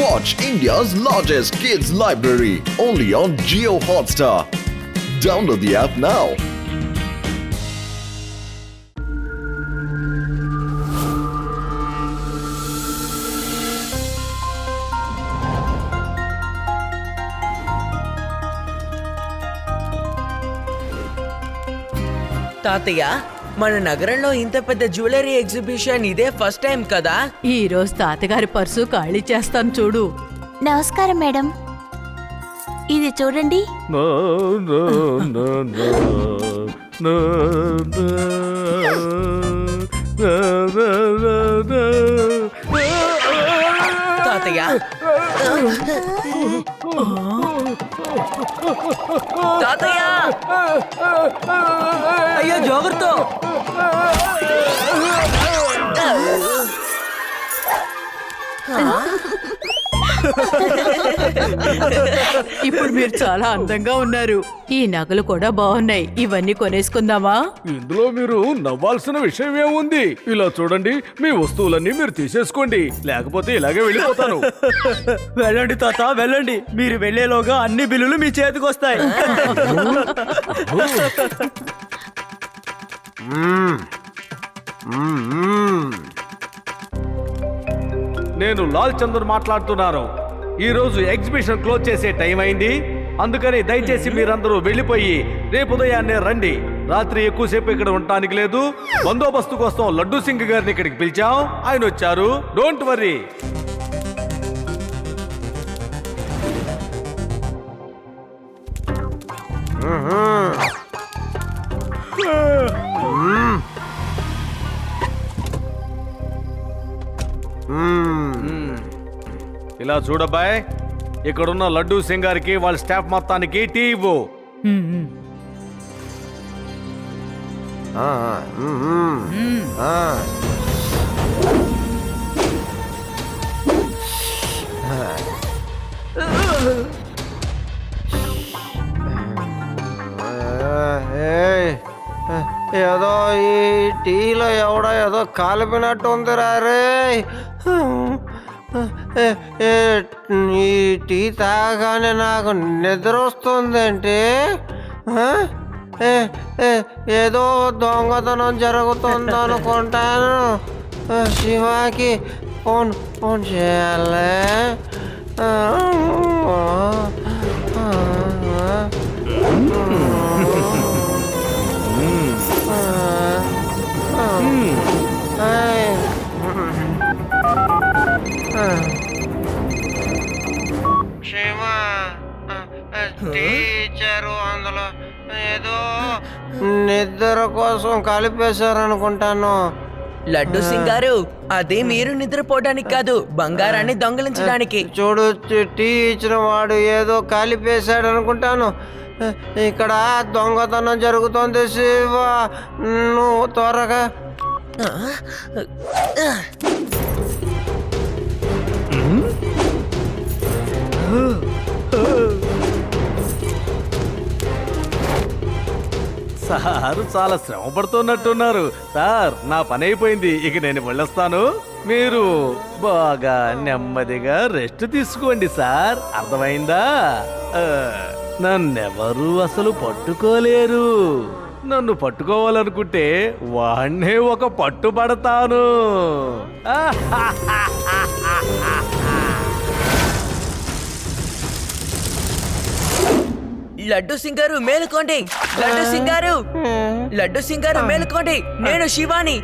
Watch India's largest kids library only on Jio Hotstar. Download the app now. తాతయ్య, మన నగరంలో ఇంత పెద్ద జ్యువెలరీ ఎగ్జిబిషన్ ఇదే ఫస్ట్ టైం కదా? ఈ రోజు తాతగారి పర్సు ఖాళీ చేస్తాను చూడు. నమస్కారం మేడం, ఇది చూడండి. తాతయ్య, తాతయ్య, అయ్యో జాగ్రత్త. ఇప్పుడు మీరు చాలా అందంగా ఉన్నారు. ఈ నగలు కూడా బాగున్నాయి. ఇవన్నీ కొనేసుకుందామా? ఇందులో మీరు నవ్వాల్సిన విషయం ఏముంది? ఇలా చూడండి, మీ వస్తువులన్నీ మీరు తీసేసుకోండి, లేకపోతే ఇలాగే వెళ్ళిపోతాను. వెళ్ళండి తాత, వెళ్ళండి. మీరు వెళ్లేలోగా అన్ని బిల్లులు మీ చేతికి వస్తాయి. నేను లాల్ చందర్ మాట్లాడుతున్నాను. ఈ రోజు ఎగ్జిబిషన్ క్లోజ్ చేసే టైం అయింది. అందుకని దయచేసి మీరందరూ వెళ్ళిపోయి రేపు ఉదయాన్నే రండి. రాత్రి ఎక్కువసేపు ఇక్కడ ఉండటానికి లేదు. బందోబస్తు కోసం లడ్డూ సింగ్ గారిని ఇక్కడికి పిలిచాం, ఆయన వచ్చారు. Don't worry. ఇలా చూడబ్బాయ్, ఇక్కడున్న లడ్డూ సింగ్ గారికి వాళ్ళ స్టాఫ్ మొత్తానికి టీ ఇవ్వు. ఏదో ఈ టీలో ఎవడో ఏదో కాలిపినట్టు ఉంది రే. ఈ టీ తాగానే నాకు నిద్ర వస్తుందంటే ఏదో దొంగతనం జరుగుతుంది అనుకుంటాను. శివాకి ఫోన్ ఫోన్ చేయాలి. టీచరు అందులో ఏదో నిద్ర కోసం కలిపేశారనుకుంటాను. లడ్డూ సింగ్ గారు, అది మీరు నిద్రపోవడానికి కాదు, బంగారాన్ని దొంగలించడానికి. చూడు, టీ ఇచ్చిన వాడు ఏదో కలిపేశాడు అనుకుంటాను. ఇక్కడ దొంగతనం జరుగుతోంది శివ, నువ్వు త్వరగా. సార్ చాలా శ్రమ పడుతున్నట్టున్నారు. సార్, నా పని అయిపోయింది, ఇక నేను వెళ్ళొస్తాను. మీరు బాగా నెమ్మదిగా రెస్ట్ తీసుకోండి సార్, అర్థమైందా? నన్నెవరూ అసలు పట్టుకోలేరు. నన్ను పట్టుకోవాలనుకుంటే వాణ్ణే ఒక పట్టుబడతాను. లడ్డూ సింగ్ గారు మేలుకోండి, లడ్డూ సింగ్ గారు, లడ్డూ సింగ్ గారు మేలుకోండి, నేను శివాని.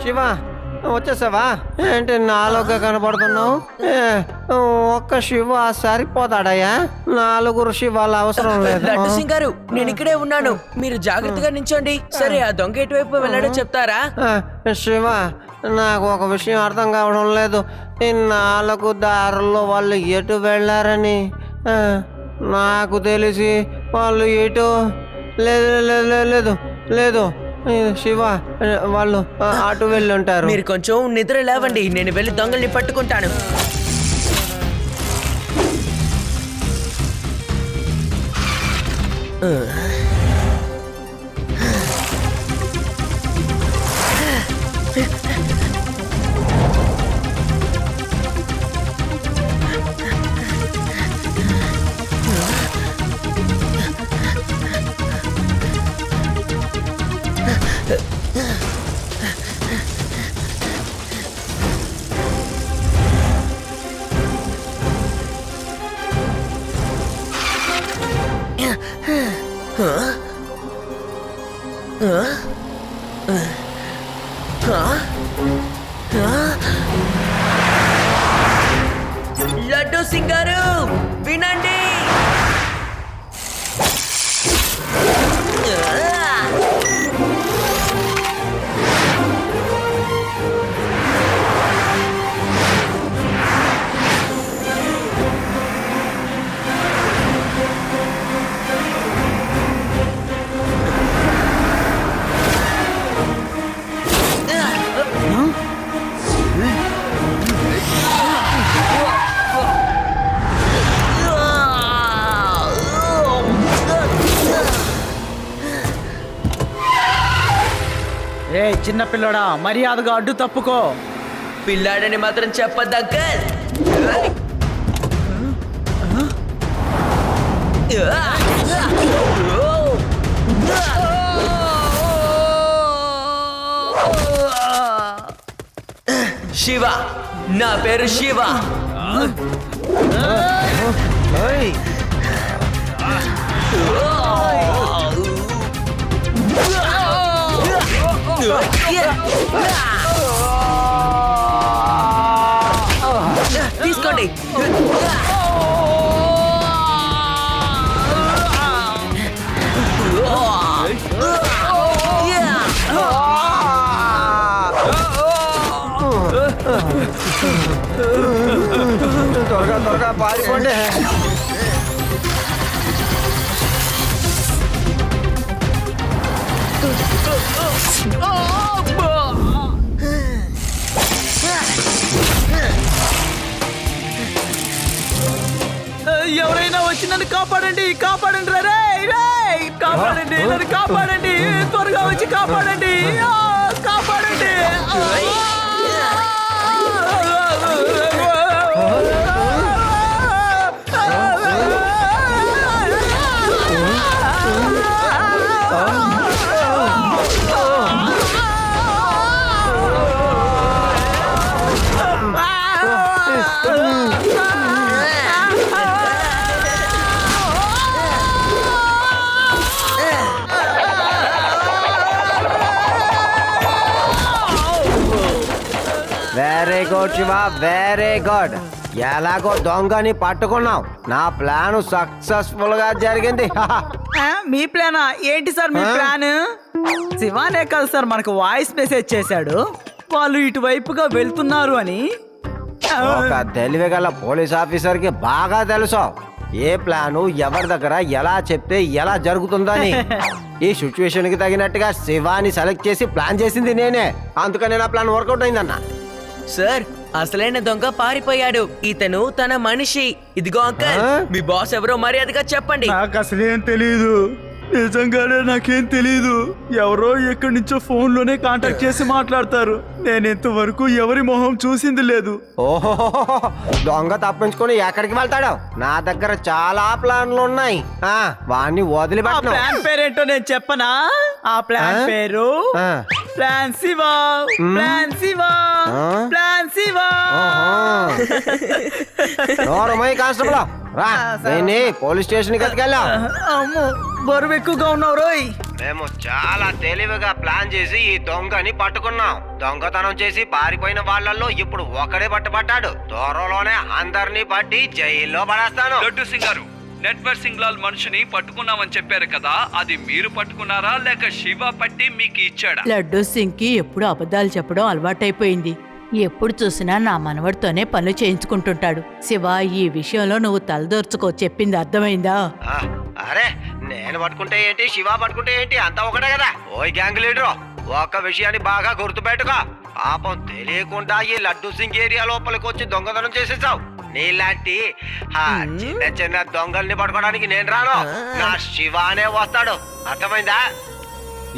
శివ, వచ్చేసావా? ఏంటి నాలుగుగా కనపడుతున్నావు? ఒక్క శివ సరిపోతాడయ్యా, 4 శివాలు అవసరం లేదు. లడ్డూ సింగ్ గారు, నేను ఇక్కడే ఉన్నాను, మీరు జాగ్రత్తగా నించోండి. సరే, ఆ దొంగ ఎటువైపు వెళ్ళాడో చెప్తారా? శివ, నాకు ఒక విషయం అర్థం కావడం లేదు. ఈ 4 దారుల్లో వాళ్ళు ఎటు వెళ్ళారని. నాకు తెలిసి వాళ్ళు ఎటు లేదు లేదు లేదు లేదు శివ, వాళ్ళు అటు వెళ్ళి ఉంటారు. మీరు కొంచెం నిద్ర లేవండి, నేను వెళ్ళి దొంగల్ని పట్టుకుంటాను. సింగ్ గారు వినండి. రే చిన్న పిల్లడా, మర్యాదగా అడ్డు తప్పుకో. పిల్లాడని మాత్రం చెప్పద్దు అంకల్. శివ, నా పేరు శివ. తీసుకోండి. త్వరగా త్వరగా పారిపోండి. ఎవరైనా వచ్చి నన్ను కాపాడండి, కాపాడండి రే, కాపాడండి, నన్ను కాపాడండి, త్వరగా వచ్చి కాపాడండి, కాపాడండి. Very good Shiva, very good. ఎలాగో దొంగని పట్టుకున్నావు. నా ప్లాన్ సక్సెస్ఫుల్ గా జరిగింది. మీ ప్లానా ఏంటి సార్? మీ ప్లాన్ శివానే కాదు సార్, మనకు వాయిస్ మెసేజ్ చేశాడు వాళ్ళు ఇటువైపుగా వెళ్తున్నారు అని. ఒక తెలివిగల పోలీస్ ఆఫీసర్ కి బాగా తెలుసు ఏ ప్లాను ఎవరి దగ్గర ఎలా చెప్తే ఎలా జరుగుతుందని. ఈ సిచ్యువేషన్ కి తగినట్టుగా శివాని సెలెక్ట్ చేసి ప్లాన్ చేసింది నేనే. అందుకని నా ప్లాన్ వర్కౌట్ అయిందన్న. సార్, అసలైన దొంగ పారిపోయాడు. ఇతను తన మనిషి. ఇదిగో అంకల్, మీ బాస్ ఎవరో మర్యాదగా చెప్పండి. నాకు అసలేం తెలీదు, నిజంగానే నాకేం తెలీదు. ఎవరో ఎక్కడి నుంచో ఫోన్ లోనే కాంటాక్ట్ చేసి మాట్లాడతారు. నేను ఇంతవరకు ఎవరి మొహం చూసింది లేదు. ఓహో, దొంగ తప్పించుకొని ఎక్కడికి వెళ్తాడు? నా దగ్గర చాలా ప్లాన్లు ఉన్నాయి. వాణ్ణి ఆ వదిలిపెట్టను. ప్లాన్ పేరేంటో నేను చెప్పనా? ఆ ప్లాన్ పేరు plan Shiva. Plan Shiva, plan Shiva. Constable రా, దీన్ని పోలీస్ స్టేషన్ కి ఎత్తుకెళ్ళాం. అమ్మో, బరువు ఎక్కువగా ఉన్నావు రోయ్. మేము చాలా తెలివిగా ప్లాన్ చేసి ఈ దొంగని పట్టుకున్నాం. దొంగతనం చేసి పారిపోయిన వాళ్ళల్లో ఇప్పుడు ఒకడే పట్టుబడ్డాడు. త్వరలోనే అందరినీ పట్టి జైల్లో పడేస్తాను. లడ్డు సింగ్ గారు, నెట్వర్క్ సింగ్ లాల్ మనిషిని పట్టుకున్నామని చెప్పారు కదా, అది మీరు పట్టుకున్నారా లేక శివ పట్టి మీకు ఇచ్చాడా? లడ్డూ సింగ్ కి ఎప్పుడు అబద్ధాలు చెప్పడం అలవాటైపోయింది. ఎప్పుడు చూసినా నా మనవడితోనే పనులు చేయించుకుంటుంటాడు. శివ, ఈ విషయంలో నువ్వు తలదూర్చుకో. చెప్పింది అర్థమైందా? అరే, నేను పట్టుకుంటే ఏంటి, శివ పట్టుకుంటే ఏంటి, అంతా ఒకటే కదా. ఓయ్ గ్యాంగ్ లీడరు, ఒక్క విషయాన్ని బాగా గుర్తుపెట్టుకో. పాపం తెలియకుండా ఈ లడ్డు సింగ్ ఏరియా లోపలికి వచ్చి దొంగతనం చేసేసావు. నీలాంటి చిన్న చిన్న దొంగల్ని పట్టుకోవడానికి నేను రాను. నా శివానే వస్తాడు. అర్థమైందా?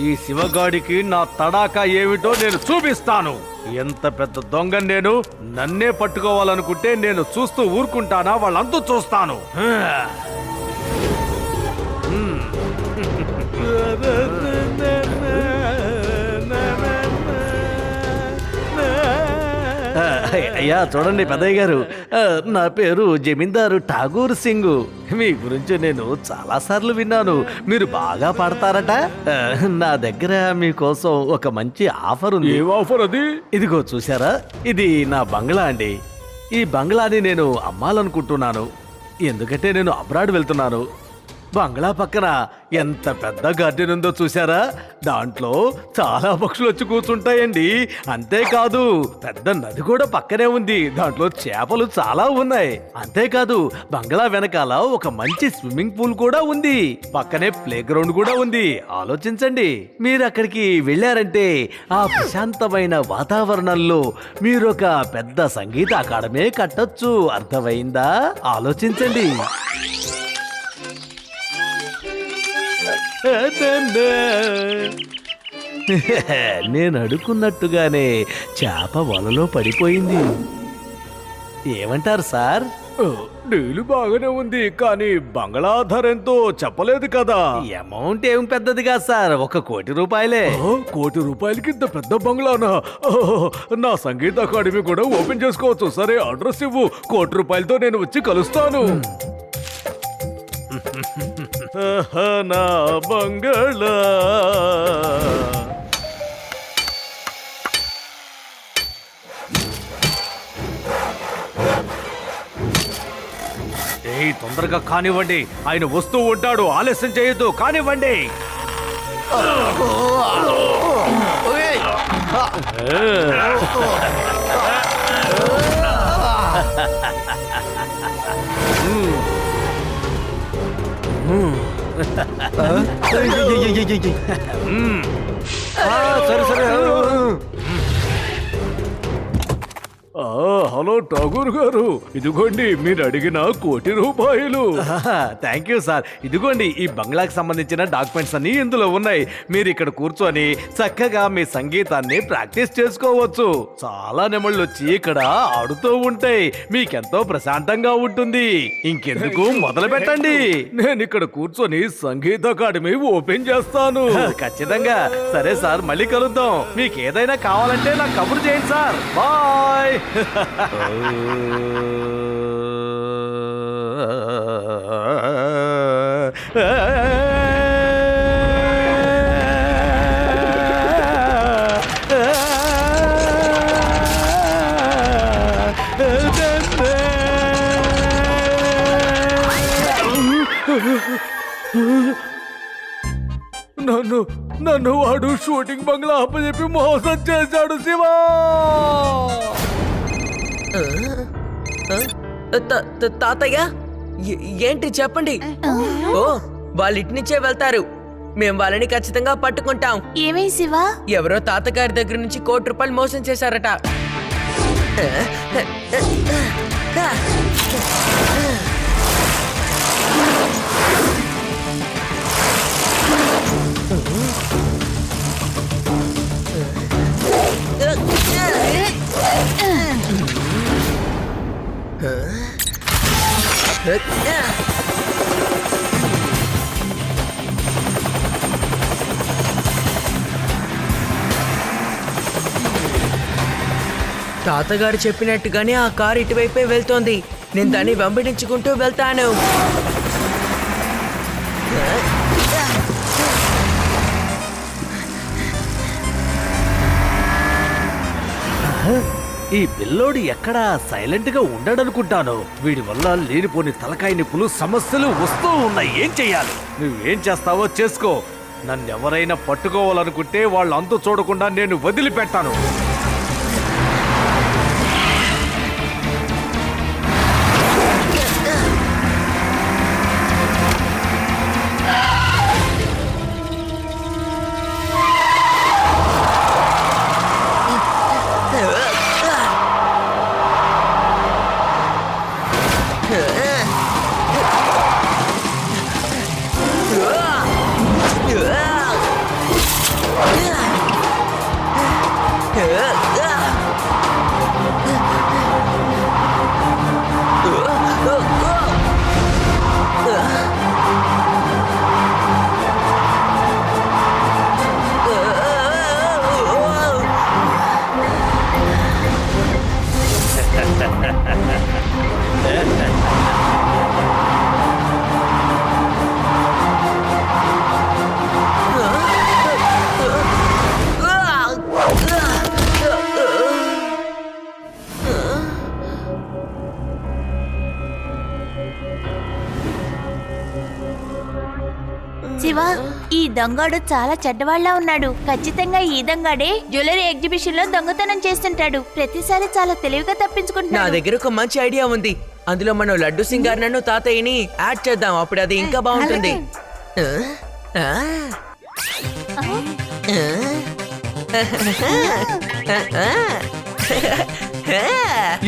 ఈ శివగాడికి నా తడాకా ఏమిటో నేను చూపిస్తాను. ఎంత పెద్ద దొంగ నేను. నన్నే పట్టుకోవాలనుకుంటే నేను చూస్తూ ఊరుకుంటానా? వాళ్ళంతా చూస్తాను. అయ్యా చూడండి పెద్దయ్య గారు, నా పేరు జమీందారు ఠాగూర్ సింగ్. మీ గురించి నేను చాలా సార్లు విన్నాను. మీరు బాగా పాడతారట. నా దగ్గర మీకోసం ఒక మంచి ఆఫర్ ఉంది. ఏ ఆఫర్ అది? ఇదిగో చూసారా, ఇది నా బంగ్లా అండి. ఈ బంగ్లాని నేను అమ్మాలనుకుంటున్నాను, ఎందుకంటే నేను అబ్రాడ్ వెళ్తున్నాను. బంగ్లా పక్కన ఎంత పెద్ద గార్డెన్ ఉందో చూసారా? దాంట్లో చాలా పక్షులు వచ్చి కూర్చుంటాయండి. అంతేకాదు పెద్ద నది కూడా పక్కనే ఉంది, దాంట్లో చేపలు చాలా ఉన్నాయి. అంతేకాదు బంగ్లా వెనకాల ఒక మంచి స్విమ్మింగ్ పూల్ కూడా ఉంది, పక్కనే ప్లే గ్రౌండ్ కూడా ఉంది. ఆలోచించండి, మీరు అక్కడికి వెళ్ళారంటే ఆ ప్రశాంతమైన వాతావరణంలో మీరు ఒక పెద్ద సంగీత అకాడమీ కట్టొచ్చు. అర్థమైందా? ఆలోచించండి. నేను అడుగున్నట్టుగానే చేప వలలో పడిపోయింది. ఏమంటారు సార్? డీలు బాగానే ఉంది, కానీ బంగ్లా ధర ఎంతో చెప్పలేదు కదా. అమౌంట్ ఏం పెద్దది కాదు సార్, 1 కోటి రూపాయలే. ₹1 కోటికి ఇంత పెద్ద బంగ్లానా? నా సంగీత అకాడమీ కూడా ఓపెన్ చేసుకోవచ్చు. సరే, అడ్రస్ ఇవ్వు, ₹1 కోటితో నేను వచ్చి కలుస్తాను. నా బంగళా తొందరగా కానివ్వండి, ఆయన వస్తూ ఉంటాడు. ఆలస్యం చేయొద్దు, కానివ్వండి. సరే సరే. హలో ఠాగూర్ గారు, ఇదిగోండి మీరు అడిగిన ₹1 కోటి. Thank you sir. ఇదిగోండి ఈ బంగ్లాకి సంబంధించిన డాక్యుమెంట్స్ అన్ని ఇందులో ఉన్నాయి. మీరు ఇక్కడ కూర్చొని చక్కగా మీ సంగీతాన్ని ప్రాక్టీస్ చేసుకోవచ్చు. చాలా నెమళ్ళు వచ్చి ఇక్కడ ఆడుతూ ఉంటాయి, మీకెంతో ప్రశాంతంగా ఉంటుంది. ఇంకెందుకు, మొదలు పెట్టండి. నేను ఇక్కడ కూర్చొని సంగీత అకాడమీ ఓపెన్ చేస్తాను. ఖచ్చితంగా. సరే సార్, మళ్ళీ కలుద్దాం. మీకు ఏదైనా కావాలంటే నాకు కబురు చేయండి సార్. బాయ్. నన్ను వాడు షూటింగ్ బంగ్లా అప్పచెప్పి మోసం చేశాడు. శివా, తాతయ్య ఏంటి చెప్పండి. ఓ, వాళ్ళు ఇట్నుంచే వెళ్తారు, మేము వాళ్ళని ఖచ్చితంగా పట్టుకుంటాం. ఏమై శివా? ఎవరో తాతగారి దగ్గర నుంచి ₹1 కోటి మోసం చేశారట. తాతగారు చెప్పినట్టుగానే ఆ కారు ఇటువైపే వెళ్తోంది. నేను దాన్ని వెంబడించుకుంటూ వెళ్తాను. ఈ పిల్లోడు ఎక్కడా సైలెంట్ గా ఉండడనుకుంటాను. వీడి వల్ల లేనిపోని తలకాయ నిప్పులు సమస్యలు వస్తూ ఉన్నాయి. ఏం చెయ్యాలి? నువ్వేం చేస్తావో చేసుకో. నన్నెవరైనా పట్టుకోవాలనుకుంటే వాళ్ళు అంతు చూడకుండా నేను వదిలిపెట్టాను. శివ, ఈ దొంగడు చాలా చెడ్డవాళ్ళ ఉన్నాడు. ఖచ్చితంగా ఈ దొంగడే జ్యువెలరీ ఎగ్జిబిషన్ లో దొంగతనం చేస్తుంటాడు. ప్రతిసారి చాలా తెలివిగా నా తప్పించుకుంటున్నాడు. దగ్గర ఒక మంచి ఐడియా ఉంది. అందులో మనం లడ్డు సింగారనను తాతయ్యని యాడ్ చేద్దాం. అప్పుడు అది ఇంకా బాగుంటుంది. ఆ?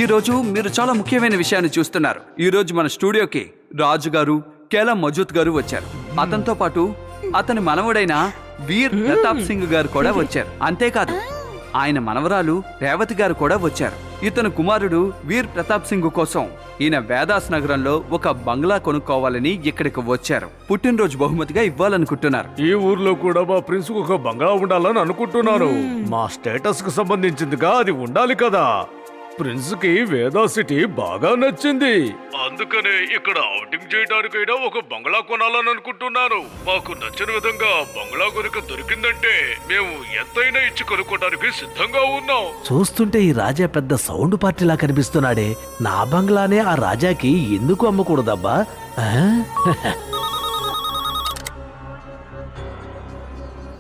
ఈ రోజు మీరు చాలా ముఖ్యమైన విషయాన్ని చూస్తున్నారు. ఈ రోజు మన స్టూడియోకి రాజు గారు, కేలా మజూద్ గారు వచ్చారు. అతనితో పాటు అతని మనవడైన వీర్ ప్రతాప్ సింగ్ గారు కూడా వచ్చారు. అంతేకాదు ఆయన మనవరాలు రేవతి గారు కూడా వచ్చారు. ఇతను కుమారుడు వీర్ ప్రతాప్ సింగ్ కోసం ఈయన వేదాస్ నగరంలో ఒక బంగ్లా కొనుక్కోవాలని ఇక్కడికి వచ్చారు. పుట్టినరోజు బహుమతిగా ఇవ్వాలనుకుంటున్నారు. ఈ ఊర్లో కూడా మా ప్రిన్స్ కు ఒక బంగ్లా ఉండాలని అనుకుంటున్నాను. మా స్టేటస్ కు సంబంధించిందిగా అది ఉండాలి కదా. ప్రిన్స్ కి వేదా సిటీ బాగా నచ్చింది. అందుకనే ఇక్కడ ఔటింగ్ చేయడానికైనా ఒక బంగ్లా కొనాలని అనుకుంటున్నాను. మాకు నచ్చిన విధంగా బంగ్లా కనుక దొరికిందంటే మేము ఎంతైనా ఇచ్చి కొనుక్కోవడానికి సిద్ధంగా ఉన్నాం. చూస్తుంటే ఈ రాజా పెద్ద సౌండ్ పార్టీలా కనిపిస్తున్నాడే. నా బంగ్లానే ఆ రాజాకి ఎందుకు అమ్మకూడదబ్బా? ఆ?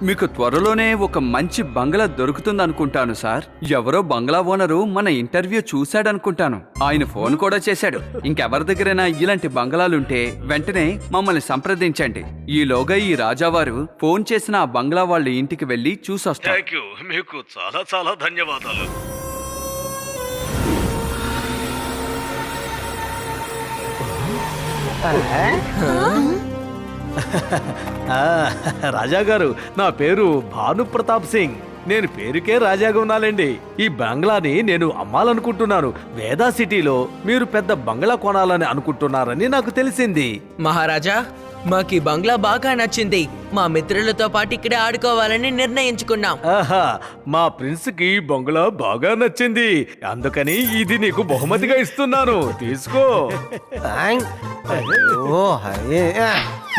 మీకు త్వరలోనే ఒక మంచి బంగ్లా దొరుకుతుంది అనుకుంటాను సార్. ఎవరో బంగ్లా ఓనరు మన ఇంటర్వ్యూ చూశాడనుకుంటాను. ఆయన ఫోన్ కూడా చేశాడు. ఇంకెవరి దగ్గరైనా ఇలాంటి బంగ్లాలుంటే వెంటనే మమ్మల్ని సంప్రదించండి. ఈలోగా ఈ రాజావారు ఫోన్ చేసిన ఆ బంగ్లా వాళ్ళ ఇంటికి వెళ్లి చూసొస్తారు. థ్యాంక్ యూ, మీకు చాలా చాలా ధన్యవాదాలు. రాజా గారు, నా పేరు భాను ప్రతాప్ సింగ్. నేను పేరుకే రాజాగా ఉన్నానండి. ఈ బంగ్లాని నేను అమ్మాలనుకుంటున్నాను. వేదా సిటీలో మీరు పెద్ద బంగ్లా కొనాలని అనుకుంటున్నారని నాకు తెలిసింది. మహారాజా, మాకు ఈ బంగ్లా బాగా నచ్చింది. మా మిత్రులతో పాటు ఇక్కడే ఆడుకోవాలని నిర్ణయించుకున్నాం. ఆహా, మా ప్రిన్స్ కి బంగ్లా బాగా నచ్చింది. అందుకని ఇది నీకు బహుమతిగా ఇస్తున్నాను. తీసుకో.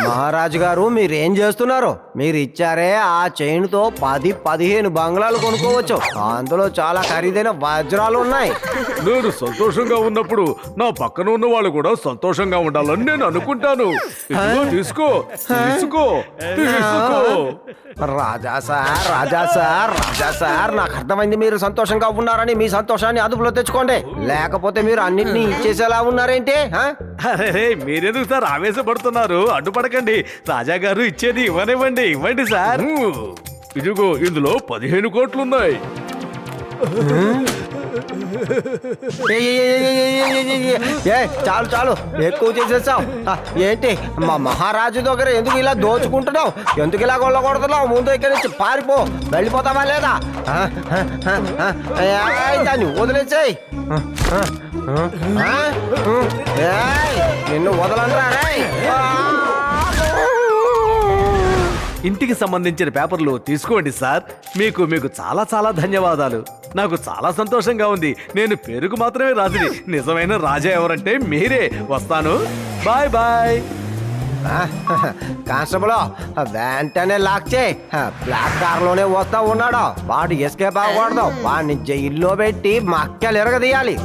మహారాజు గారు, మీరేం చేస్తున్నారు? మీరు ఇచ్చారే ఆ చైన్ తో 10-15 బంగ్లాలు కొనుక్కోవచ్చు. అందులో చాలా ఖరీదైన వజ్రాలు ఉన్నాయి. నేను సంతోషంగా ఉన్నప్పుడు నా పక్కన ఉన్న వాళ్ళు కూడా సంతోషంగా ఉండాలని నేను అనుకుంటాను. ఇదిగో తీసుకో, తీసుకో, తీసుకో. రాజా సార్, రాజా సార్, రాజా సార్, నాకు అర్థమైంది మీరు సంతోషంగా ఉన్నారని. మీ సంతోషాన్ని అదుపులో తెచ్చుకోండి, లేకపోతే మీరు అన్నింటినీ ఇచ్చేసేలా ఉన్నారేంటి? అరే, మీరెందుకు సార్ ఆవేశపడుతున్నారు? అడ్డుపడకండి. రాజా గారు ఇచ్చేది ఇవ్వనివ్వండి. ఇవ్వండి సార్. ఇదిగో, ఇందులో 15 కోట్లున్నాయి. చాలు చాలు, ఎక్కువ చేసేసావు. ఏంటి మా మహారాజు దగ్గర ఎందుకు ఇలా దోచుకుంటున్నావు? ఎందుకు ఇలా కొల్లగొడుతున్నావు? ముందు ఇక్కడి నుంచి పారిపో. వెళ్ళిపోతావా లేదా? దాన్ని వదిలేసాయి. నిన్ను వదలంటారా? ఇంటికి సంబంధించిన పేపర్లు తీసుకోండి సార్. మీకు మీకు చాలా చాలా ధన్యవాదాలు. నాకు చాలా సంతోషంగా ఉంది. నేను పేరుకు మాత్రమే రాజుని. నిజమైన రాజా ఎవరంటే మీరే. వస్తాను. Bye bye. కానిస్టేబుల్, వెంటనే లాక్ చేయి. బ్లాక్ కార్ లోనే వస్తా ఉన్నాడు. వాడు ఎస్కేప్ అవ్వకూడదు. వాడిని జైల్లో పెట్టి మక్కలు ఎరగదీయాలి.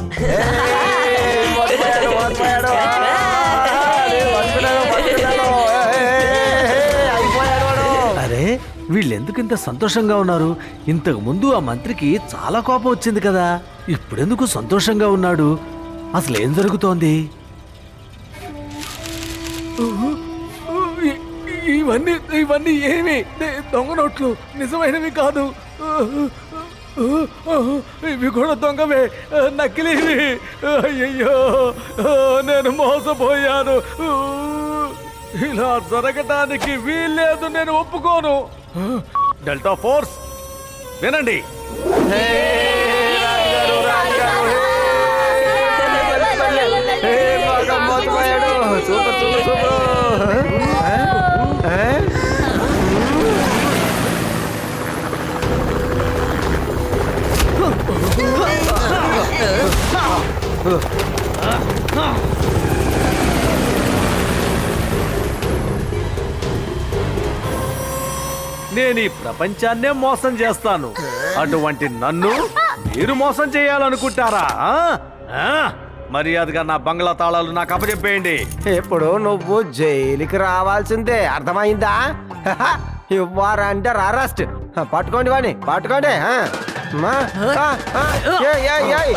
అరే, వీళ్ళెందుకు ఇంత సంతోషంగా ఉన్నారు? ఇంతకు ముందు ఆ మంత్రికి చాలా కోపం వచ్చింది కదా. ఇప్పుడెందుకు సంతోషంగా ఉన్నాడు? అసలు ఏం జరుగుతోంది? ఇవన్నీ ఏమి దొంగ నోట్లు, నిజమైనవి కాదు. ఇవి కూడా దొంగవే, నకిలీవి. అయ్యయ్యో, నేను మోసపోయాను. ఇలా జరగటానికి వీల్లేదు. నేను ఒప్పుకోను. డెల్టా ఫోర్స్ వినండి. Super super super. నేను ఈ ప్రపంచాన్నే మోసం చేస్తాను. అటువంటి నన్ను మీరు మోసం చేయాలనుకుంటారా? మర్యాదగా నా బంగ్లా తాళాలు నాకు అప్పచెప్పేయండి. ఇప్పుడు నువ్వు జైలుకి రావాల్సిందే, అర్థమైందా? ఇవ్వారంటే అరెస్ట్. పట్టుకోండి వాడిని, పట్టుకోండి. అమ్మా. ఏయ్, ఏయ్, ఏయ్.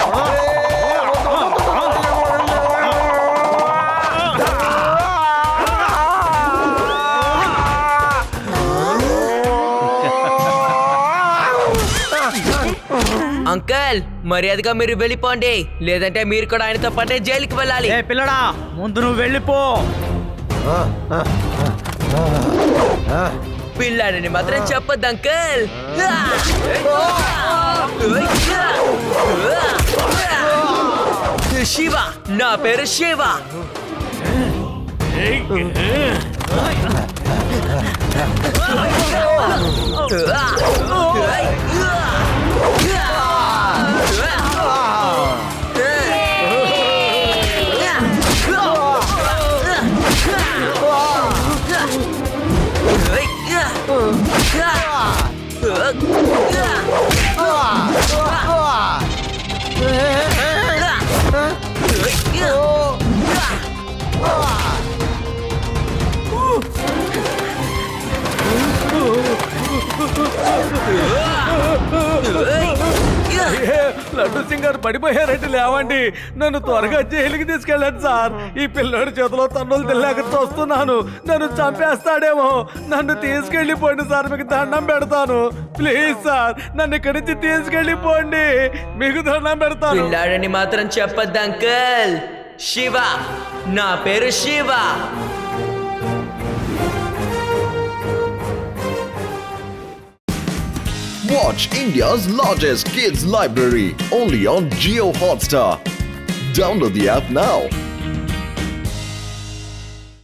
అంకల్ మర్యాదగా మీరు వెళ్ళిపోండి, లేదంటే మీరు కూడా ఆయనతో పాటే జైలుకి వెళ్ళాలి. ఏ పిల్లడా, ముందు నువ్వు వెళ్ళిపో. పిల్లాడని మాత్రం చెప్పొద్దు అంకల్. శివ, నా పేరు శివ. లడ్డు సింగర్ పడిపోయారంటే లేవండి, నన్ను త్వరగా జైలుకి తీసుకెళ్ళండి సార్. ఈ పిల్లోడి చేతిలో తన్నులు తిల్లాక చూస్తున్నాను, నన్ను చంపేస్తాడేమో. నన్ను తీసుకెళ్ళిపోండి సార్, మీకు దండం పెడతాను. ప్లీజ్ సార్, నన్ను ఇక్కడి నుంచి తీసుకెళ్ళిపోండి, మీకు దండం పెడతాను. పిల్లాడని మాత్రం చెప్పొద్దు అంకల్. శివ, నా పేరు Shiva. Watch India's largest kids library only on Geo Hotstar. Download the app now.